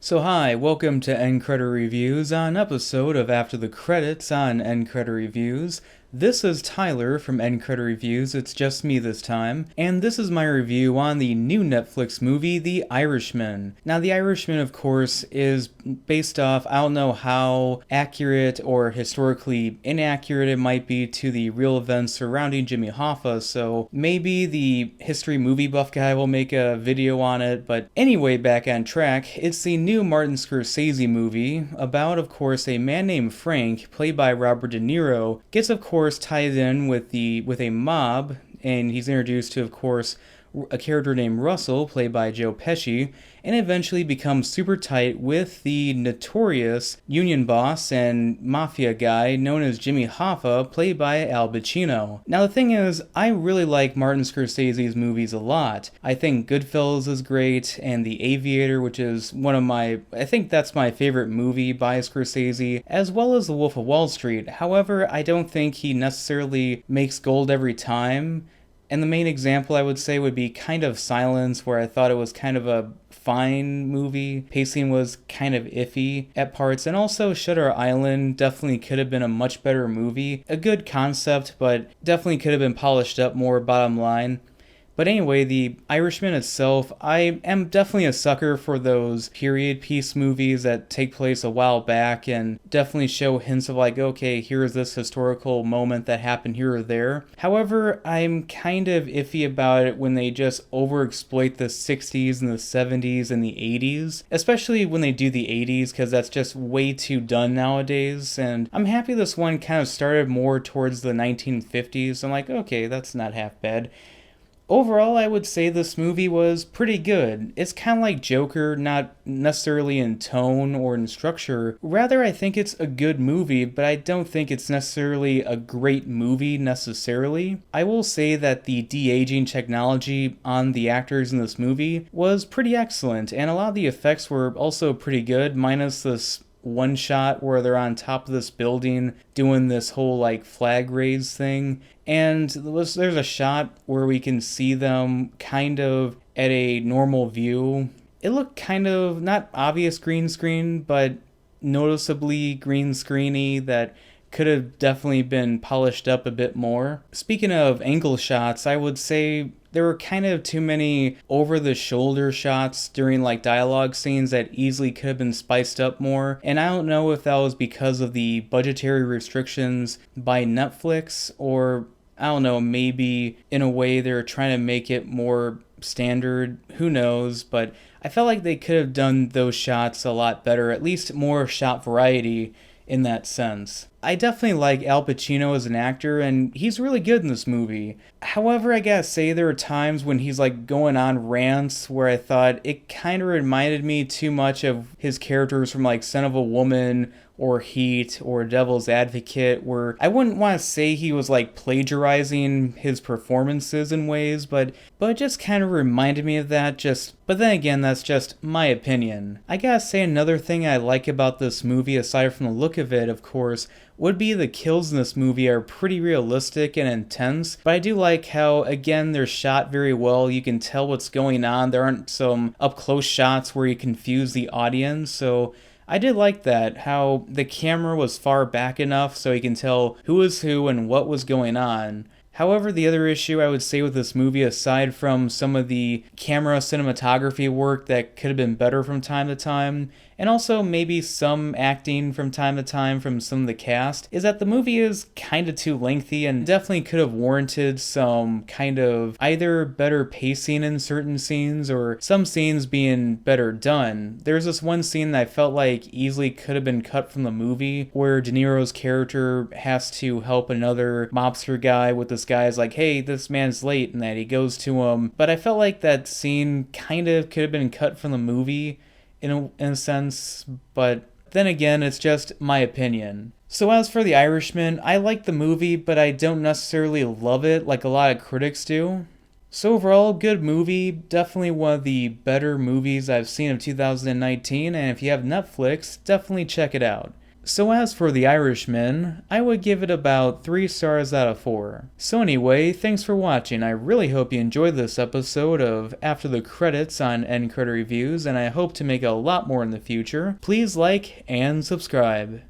So hi, welcome to End Credit Reviews on episode of After the Credits on End Credit Reviews. This is Tyler from End Credit Reviews, it's just me this time, and this is my review on the new Netflix movie, The Irishman. Now, The Irishman, of course, is based off, I don't know how accurate or historically inaccurate it might be to the real events surrounding Jimmy Hoffa, so maybe the history movie buff guy will make a video on it, but anyway, back on track, it's the new Martin Scorsese movie about, of course, a man named Frank, played by Robert De Niro, gets, of course, tied in with a mob, and he's introduced to, of course, a character named Russell, played by Joe Pesci, and eventually becomes super tight with the notorious union boss and mafia guy known as Jimmy Hoffa, played by Al Pacino. Now the thing is, I really like Martin Scorsese's movies a lot. I think Goodfellas is great, and The Aviator, which is I think that's my favorite movie by Scorsese, as well as The Wolf of Wall Street. However, I don't think he necessarily makes gold every time. And the main example I would say would be Kind of Silence, where I thought it was kind of a fine movie. Pacing was kind of iffy at parts, and also Shutter Island definitely could have been a much better movie. A good concept, but definitely could have been polished up more, bottom line. But anyway, The Irishman itself, I am definitely a sucker for those period piece movies that take place a while back and definitely show hints of like, okay, here's this historical moment that happened here or there. However, I'm kind of iffy about it when they just overexploit the 60s and the 70s and the 80s, especially when they do the 80s, because that's just way too done nowadays. And I'm happy this one kind of started more towards the 1950s. I'm like, okay, that's not half bad. Overall, I would say this movie was pretty good. It's kind of like Joker, not necessarily in tone or in structure. Rather, I think it's a good movie, but I don't think it's necessarily a great movie necessarily. I will say that the de-aging technology on the actors in this movie was pretty excellent, and a lot of the effects were also pretty good, minus this one shot where they're on top of this building doing this whole like flag raise thing, and there's a shot where we can see them kind of at a normal view. It looked kind of not obvious green screen, but noticeably green screeny that could have definitely been polished up a bit more. Speaking of angle shots, I would say there were kind of too many over-the-shoulder shots during like dialogue scenes that easily could have been spiced up more. And I don't know if that was because of the budgetary restrictions by Netflix, or I don't know, maybe in a way they're trying to make it more standard. Who knows? But I felt like they could have done those shots a lot better, at least more shot variety in that sense. I definitely like Al Pacino as an actor, and he's really good in this movie. However, I gotta say there are times when he's like going on rants where I thought it kind of reminded me too much of his characters from like Son of a Woman or Heat or Devil's Advocate, where I wouldn't want to say he was like plagiarizing his performances in ways, but it just kind of reminded me of that. But then again, that's just my opinion. I gotta say another thing I like about this movie, aside from the look of it, of course, would be the kills in this movie are pretty realistic and intense, but I do like how, again, they're shot very well. You can tell what's going on. There aren't some up-close shots where you confuse the audience, so I did like that, how the camera was far back enough so you can tell who is who and what was going on. However, the other issue I would say with this movie, aside from some of the camera cinematography work that could have been better from time to time, and also maybe some acting from time to time from some of the cast, is that the movie is kind of too lengthy and definitely could have warranted some kind of either better pacing in certain scenes or some scenes being better done. There's this one scene that I felt like easily could have been cut from the movie where De Niro's character has to help another mobster guy with this guy's like, hey, this man's late, and that he goes to him. But I felt like that scene kind of could have been cut from the movie in a sense, but then again, it's just my opinion. So as for The Irishman, I like the movie, but I don't necessarily love it like a lot of critics do. So overall, good movie, definitely one of the better movies I've seen of 2019, and if you have Netflix, definitely check it out. So as for The Irishman, I would give it about 3 stars out of 4. So anyway, thanks for watching. I really hope you enjoyed this episode of After the Credits on End Credit Reviews, and I hope to make a lot more in the future. Please like and subscribe.